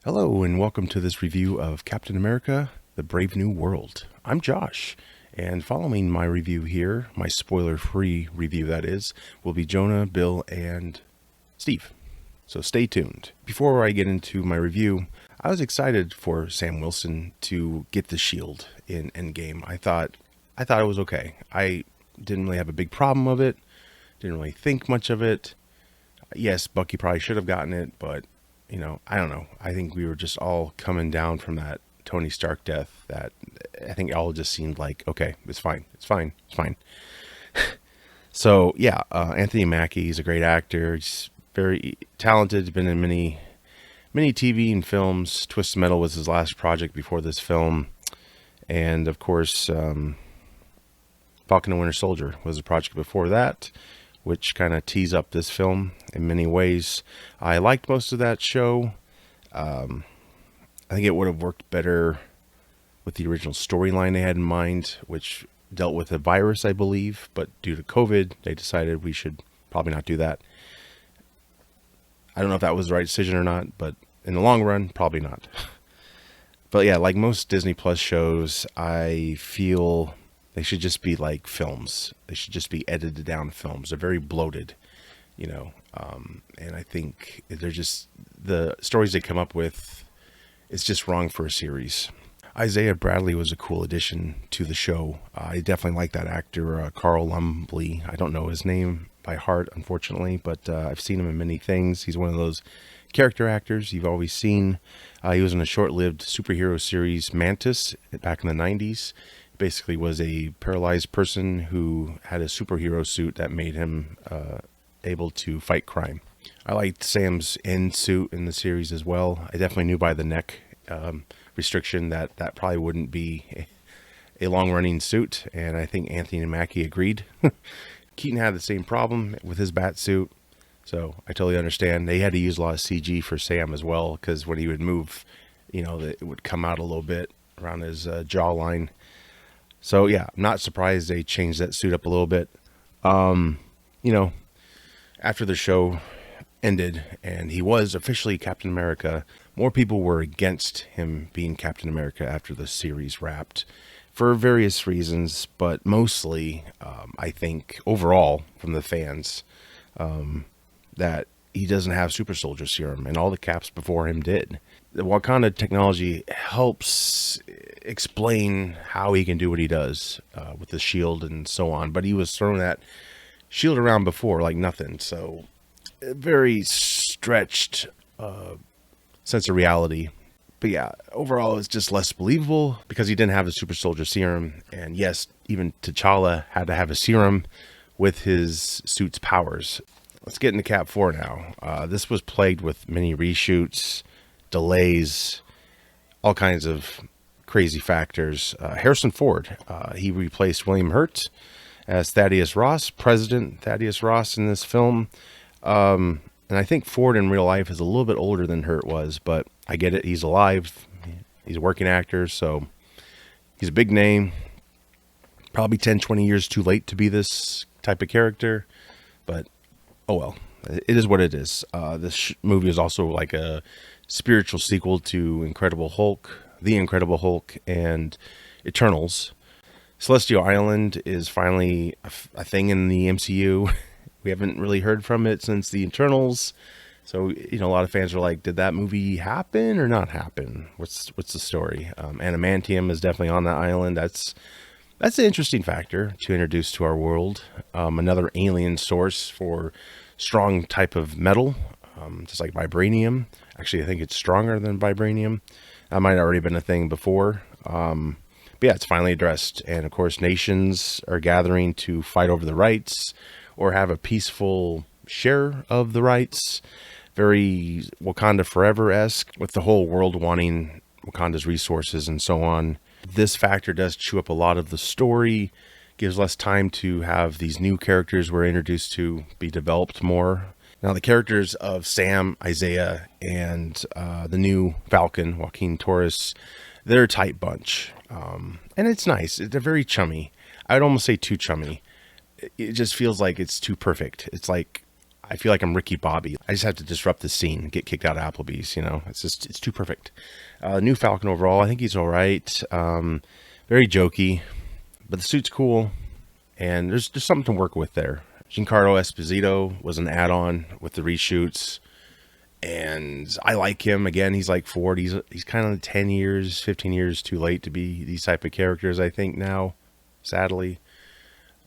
Hello and welcome to this review of Captain America, The Brave New World. I'm Josh, and following my review here, my spoiler-free review that is, will be Jonah, Bill, and Steve. So stay tuned. Before I get into my review, I was excited for Sam Wilson to get the shield in Endgame. I thought it was okay. I didn't really have a big problem of it, didn't really think much of it. Yes, Bucky probably should have gotten it, but I don't know. I think we were just all coming down from that Tony Stark death that I think all just seemed like, okay, it's fine. So yeah, Anthony Mackie, he's a great actor. He's very talented. He's been in many TV and films. Twisted Metal was his last project before this film. And of course, Falcon and Winter Soldier was a project before that, which kind of tees up this film in many ways. I liked most of that show. I think it would have worked better with the original storyline they had in mind, which dealt with a virus, I believe, but due to COVID, they decided we should probably not do that. I don't know if that was the right decision or not, but in the long run, probably not. But yeah, like most Disney Plus shows, I feel they should just be like films. They should just be edited down films. They're very bloated, and I think they're just, the stories they come up with, it's just wrong for a series. Isaiah Bradley was a cool addition to the show. I definitely like that actor, Carl Lumbly. I don't know his name by heart, unfortunately, but I've seen him in many things. He's one of those character actors you've always seen. He was in a short-lived superhero series, Mantis, back in the 90s. Basically was a paralyzed person who had a superhero suit that made him able to fight crime. I liked Sam's end suit in the series as well. I definitely knew by the neck restriction that probably wouldn't be a long-running suit, and I think Anthony Mackie agreed. Keaton had the same problem with his bat suit, so I totally understand. They had to use a lot of CG for Sam as well, because when he would move, it would come out a little bit around his jawline. So yeah, I'm not surprised they changed that suit up a little bit. After the show ended and he was officially Captain America, more people were against him being Captain America after the series wrapped for various reasons, but mostly, I think overall from the fans, that he doesn't have super soldier serum and all the Caps before him did. The Wakanda technology helps explain how he can do what he does with the shield and so on, but he was throwing that shield around before like nothing, so a very stretched sense of reality. But yeah, overall it's just less believable because he didn't have the super soldier serum, and yes, even T'Challa had to have a serum with his suit's powers. Let's get into Cap 4 now. This was plagued with many reshoots, delays, all kinds of crazy factors. Harrison Ford, he replaced William Hurt as Thaddeus Ross, President Thaddeus Ross in this film. And I think Ford in real life is a little bit older than Hurt was, but I get it. He's alive. He's a working actor, so he's a big name. Probably 10, 20 years too late to be this type of character, but oh well, it is what it is. This movie is also like a spiritual sequel to Incredible Hulk, The Incredible Hulk, and Eternals. Celestial Island is finally a thing in the MCU. We haven't really heard from it since the Eternals. So, a lot of fans are like, did that movie happen or not happen? What's the story? Adamantium is definitely on that island. That's an interesting factor to introduce to our world. Another alien source for strong type of metal, just like vibranium. Actually, I think it's stronger than vibranium. That might have already been a thing before. But yeah, it's finally addressed. And of course, nations are gathering to fight over the rights or have a peaceful share of the rights. Very Wakanda Forever-esque, with the whole world wanting Wakanda's resources and so on. This factor does chew up a lot of the story, gives less time to have these new characters we're introduced to be developed more. Now, the characters of Sam, Isaiah, and the new Falcon, Joaquin Torres, they're a tight bunch. And it's nice. They're very chummy. I'd almost say too chummy. It just feels like it's too perfect. It's like, I feel like I'm Ricky Bobby. I just have to disrupt the scene and get kicked out of Applebee's, it's too perfect. New Falcon overall, I think he's all right. Very jokey, but the suit's cool, and there's something to work with there. Giancarlo Esposito was an add-on with the reshoots, and I like him. Again, he's like 40. He's kind of 10 years, 15 years too late to be these type of characters, I think, now, sadly.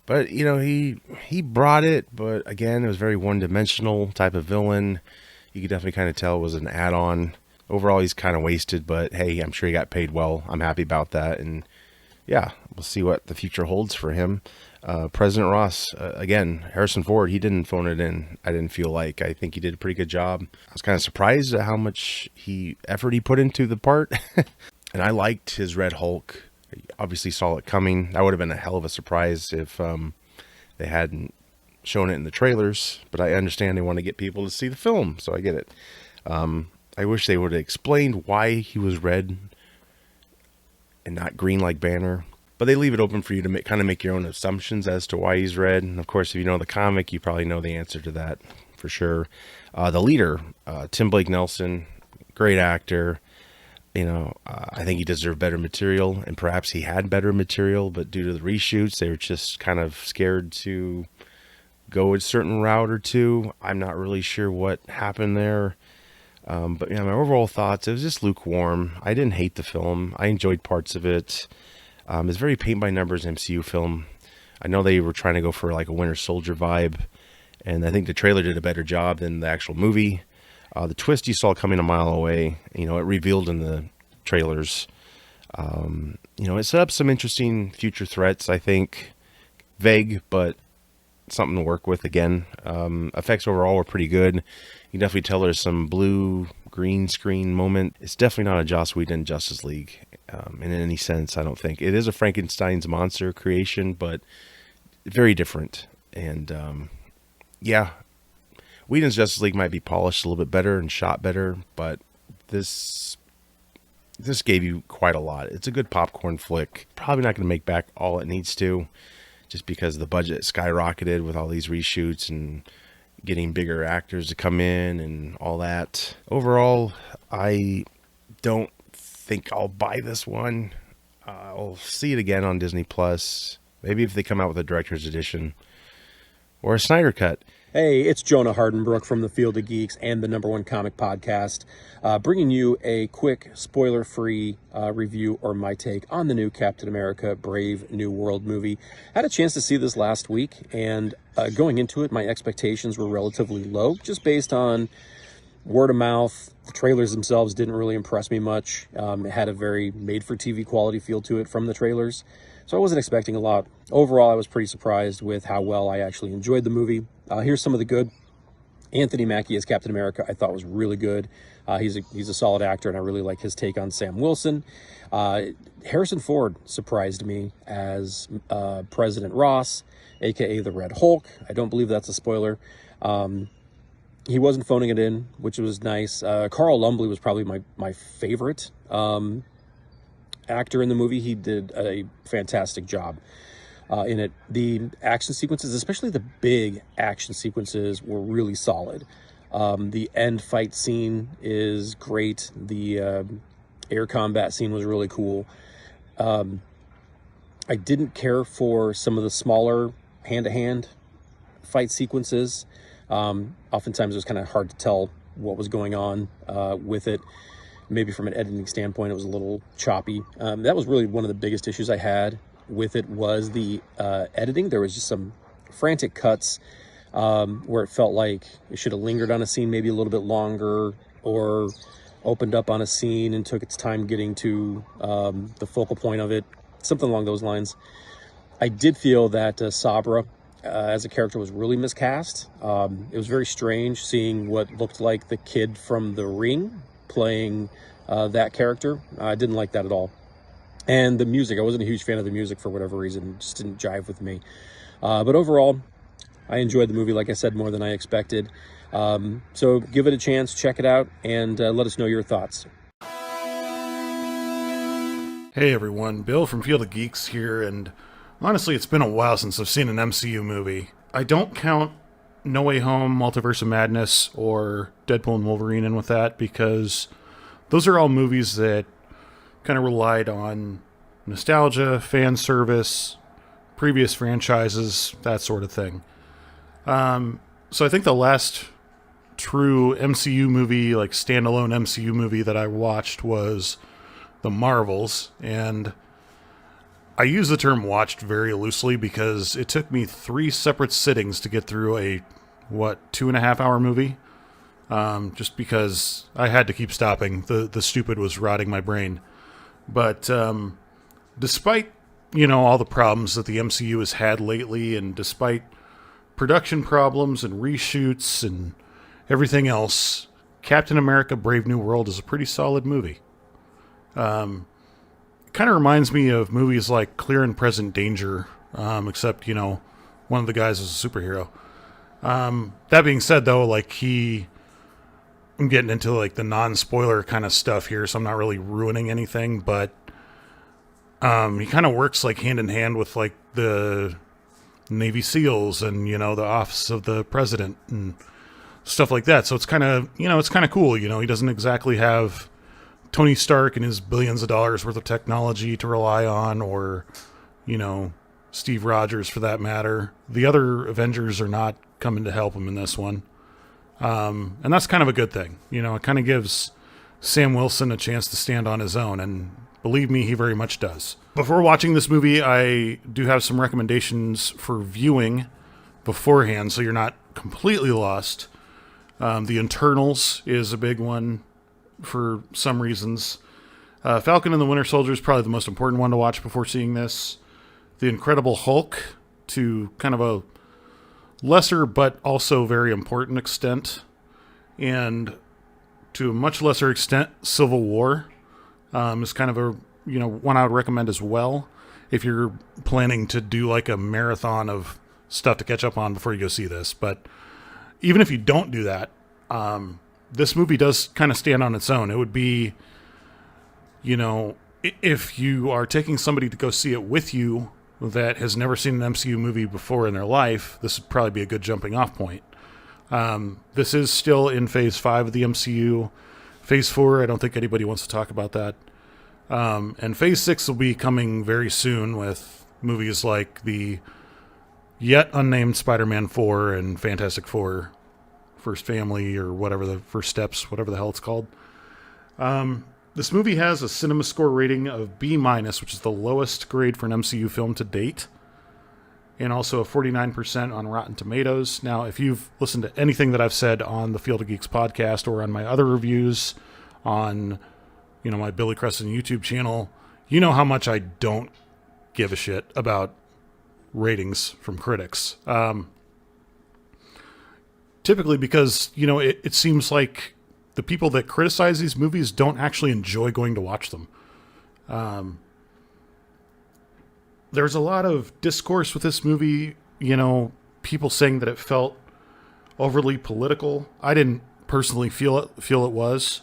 But, he brought it, but again, it was very one-dimensional type of villain. You could definitely kind of tell it was an add-on. Overall, he's kind of wasted, but hey, I'm sure he got paid well. I'm happy about that, and yeah, we'll see what the future holds for him. President Ross, again, Harrison Ford, he didn't phone it in. I didn't feel like. I think he did a pretty good job. I was kind of surprised at how much effort he put into the part, and I liked his Red Hulk. Obviously saw it coming. That would have been a hell of a surprise if they hadn't shown it in the trailers, but I understand they want to get people to see the film, so I get it. I wish they would have explained why he was red and not green like Banner, but they leave it open for you to kind of make your own assumptions as to why he's red. And of course, if you know the comic, you probably know the answer to that for sure. The leader, Tim Blake Nelson, great actor. I think he deserved better material, and perhaps he had better material, but due to the reshoots, they were just kind of scared to go a certain route or two. I'm not really sure what happened there. But my overall thoughts, it was just lukewarm. I didn't hate the film. I enjoyed parts of it. It's very paint by numbers MCU film. I know they were trying to go for like a Winter Soldier vibe, and I think the trailer did a better job than the actual movie. The twist you saw coming a mile away, it revealed in the trailers. It set up some interesting future threats, I think. Vague, but something to work with again. Effects overall were pretty good. You can definitely tell there's some blue green screen moment. It's definitely not a Joss Whedon Justice League in any sense, I don't think. It is a Frankenstein's monster creation, but very different. And Whedon's Justice League might be polished a little bit better and shot better, but this gave you quite a lot. It's a good popcorn flick. Probably not going to make back all it needs to, just because the budget skyrocketed with all these reshoots and getting bigger actors to come in and all that. Overall, I don't think I'll buy this one. I'll see it again on Disney Plus. Maybe if they come out with a director's edition or a Snyder cut. Hey, it's Jonah Hardenbrook from the Field of Geeks and the #1 comic podcast, bringing you a quick spoiler-free review or my take on the new Captain America Brave New World movie. I had a chance to see this last week, and going into it, my expectations were relatively low, just based on word of mouth. The trailers themselves didn't really impress me much. It had a very made-for-TV quality feel to it from the trailers, so I wasn't expecting a lot. Overall, I was pretty surprised with how well I actually enjoyed the movie. Here's some of the good. Anthony Mackie as Captain America, I thought was really good. He's a solid actor, and I really like his take on Sam Wilson. Harrison Ford surprised me as President Ross, aka the Red Hulk. I don't believe that's a spoiler. He wasn't phoning it in, which was nice. Carl Lumbly was probably my favorite actor in the movie. He did a fantastic job in it. The action sequences, especially the big action sequences, were really solid. The end fight scene is great. The air combat scene was really cool. I didn't care for some of the smaller hand-to-hand fight sequences. Oftentimes it was kind of hard to tell what was going on with it. Maybe from an editing standpoint, it was a little choppy. That was really one of the biggest issues I had with it, was the editing. There was just some frantic cuts where it felt like it should have lingered on a scene maybe a little bit longer, or opened up on a scene and took its time getting to the focal point of it, something along those lines. I did feel that Sabra as a character was really miscast. It was very strange seeing what looked like the kid from The Ring playing that character. I didn't like that at all. And the music, I wasn't a huge fan of the music for whatever reason. It just didn't jive with me. But overall, I enjoyed the movie, like I said, more than I expected. So give it a chance, check it out, and let us know your thoughts. Hey everyone, Bill from Field of Geeks here, and honestly it's been a while since I've seen an MCU movie. I don't count No Way Home, Multiverse of Madness, or Deadpool and Wolverine in with that, because those are all movies that kind of relied on nostalgia, fan service, previous franchises, that sort of thing. So I think the last true MCU movie, like standalone MCU movie that I watched was The Marvels, and I use the term watched very loosely because it took me 3 separate sittings to get through a, 2.5 hour movie. Just because I had to keep stopping. The stupid was rotting my brain. But despite, all the problems that the MCU has had lately, and despite production problems and reshoots and everything else, Captain America Brave New World is a pretty solid movie. It kind of reminds me of movies like Clear and Present Danger, except, one of the guys is a superhero. That being said, though, I'm getting into the non-spoiler kind of stuff here, so I'm not really ruining anything, but he kind of works hand in hand with the Navy SEALs and, the Office of the President and stuff like that. So it's kind of, it's kind of cool. He doesn't exactly have Tony Stark and his billions of dollars worth of technology to rely on, or, Steve Rogers for that matter. The other Avengers are not coming to help him in this one. And that's kind of a good thing. It kind of gives Sam Wilson a chance to stand on his own, and believe me, he very much does. Before watching this movie, I do have some recommendations for viewing beforehand, so you're not completely lost. The Internals is a big one for some reasons. Falcon and the Winter Soldier is probably the most important one to watch before seeing this. The Incredible Hulk, to kind of a lesser but also very important extent, and to a much lesser extent, Civil War is kind of a one I would recommend as well if you're planning to do a marathon of stuff to catch up on before you go see this. But even if you don't do that, this movie does kind of stand on its own. It would be, if you are taking somebody to go see it with you that has never seen an MCU movie before in their life, this would probably be a good jumping off point. This is still in Phase 5 of the MCU. Phase 4, I don't think anybody wants to talk about that. And Phase 6 will be coming very soon with movies like the yet unnamed Spider-Man 4 and Fantastic Four First Family, or whatever, the First Steps, whatever the hell it's called. This movie has a CinemaScore rating of B-, which is the lowest grade for an MCU film to date, and also a 49% on Rotten Tomatoes. Now, if you've listened to anything that I've said on the Field of Geeks podcast or on my other reviews on, my Billy Creston YouTube channel, you know how much I don't give a shit about ratings from critics. Typically because, it seems like the people that criticize these movies don't actually enjoy going to watch them. There's a lot of discourse with this movie, people saying that it felt overly political. I didn't personally feel it was.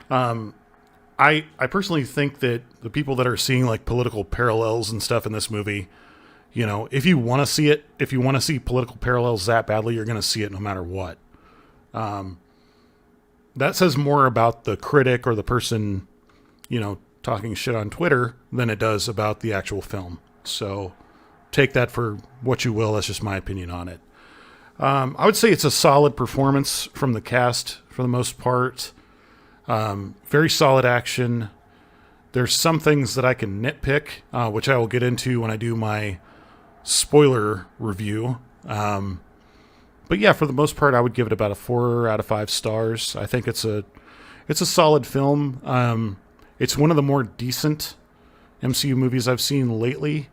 I personally think that the people that are seeing political parallels and stuff in this movie, if you want to see it, if you want to see political parallels that badly, you're going to see it no matter what. That says more about the critic or the person, talking shit on Twitter than it does about the actual film. So take that for what you will. That's just my opinion on it. I would say it's a solid performance from the cast for the most part. Very solid action. There's some things that I can nitpick, which I will get into when I do my spoiler review. But yeah, for the most part, I would give it about a 4 out of 5 stars. I think it's a solid film. It's one of the more decent MCU movies I've seen lately.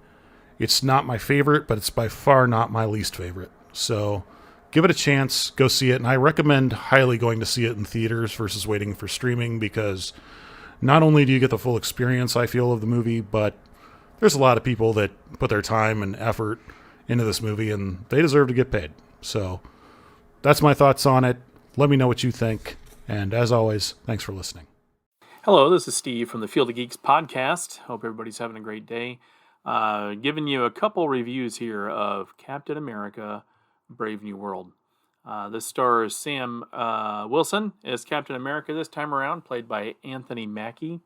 It's not my favorite, but it's by far not my least favorite. So give it a chance, go see it. And I recommend highly going to see it in theaters versus waiting for streaming, because not only do you get the full experience, I feel, of the movie, but there's a lot of people that put their time and effort into this movie, and they deserve to get paid. So that's my thoughts on it. Let me know what you think. And as always, thanks for listening. Hello, this is Steve from the Field of Geeks podcast. Hope everybody's having a great day. Giving you a couple reviews here of Captain America Brave New World. This stars Sam Wilson as Captain America this time around, played by Anthony Mackie.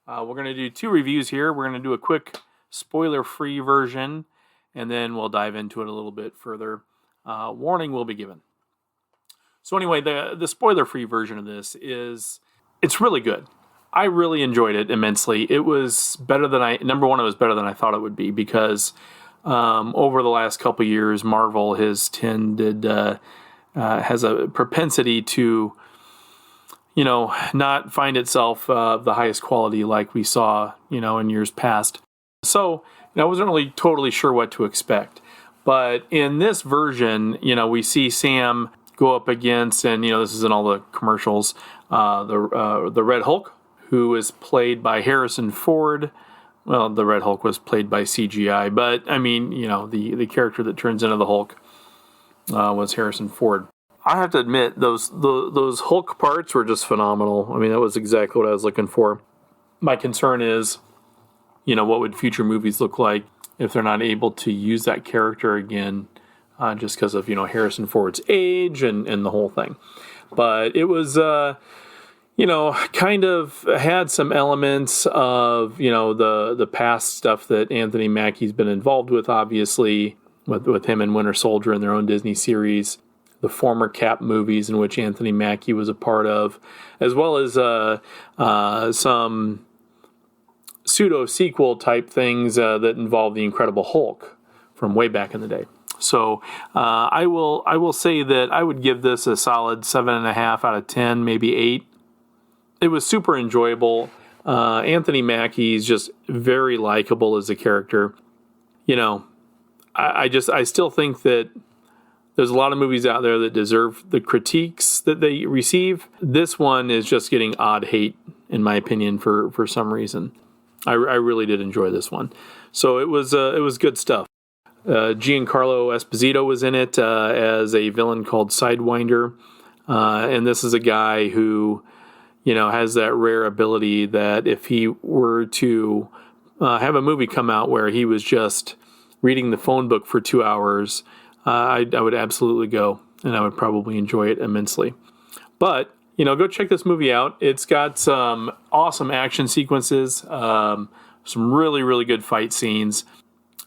We're going to do 2 reviews here. We're going to do a quick spoiler-free version, and then we'll dive into it a little bit further. Warning will be given. So anyway, the spoiler-free version of this it's really good. I really enjoyed it immensely. It was better than it was better than I thought it would be, because over the last couple of years, Marvel has has a propensity to, not find itself the highest quality like we saw, in years past. So I wasn't really totally sure what to expect. But in this version, we see Sam go up against, and this is in all the commercials, the Red Hulk, who is played by Harrison Ford. Well, the Red Hulk was played by CGI, but I mean, the character that turns into the Hulk was Harrison Ford. I have to admit, those Hulk parts were just phenomenal. I mean, that was exactly what I was looking for. My concern is, what would future movies look like if they're not able to use that character again, just because of, Harrison Ford's age and the whole thing. But it was, kind of had some elements of, the past stuff that Anthony Mackie's been involved with, obviously, with him and Winter Soldier and their own Disney series, the former Cap movies in which Anthony Mackie was a part of, as well as some pseudo-sequel type things that involve the Incredible Hulk from way back in the day. So I will say that I would give this a solid 7.5 out of 10, maybe 8. It was super enjoyable. Anthony Mackie is just very likable as a character. I still think that there's a lot of movies out there that deserve the critiques that they receive. This one is just getting odd hate, in my opinion, for some reason. I really did enjoy this one. So it was good stuff. Giancarlo Esposito was in it as a villain called Sidewinder. And this is a guy who, has that rare ability that if he were to have a movie come out where he was just reading the phone book for 2 hours, I would absolutely go, and I would probably enjoy it immensely. But, go check this movie out. It's got some awesome action sequences, some really, really good fight scenes,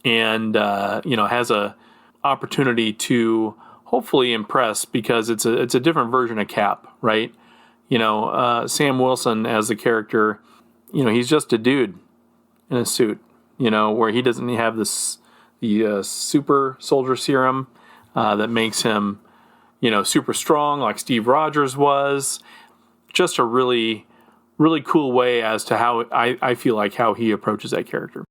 and, has a opportunity to hopefully impress, because it's a different version of Cap, right? Sam Wilson as the character, he's just a dude in a suit, where he doesn't have the super soldier serum that makes him, super strong like Steve Rogers was. Just a really, really cool way as to how I feel like how he approaches that character.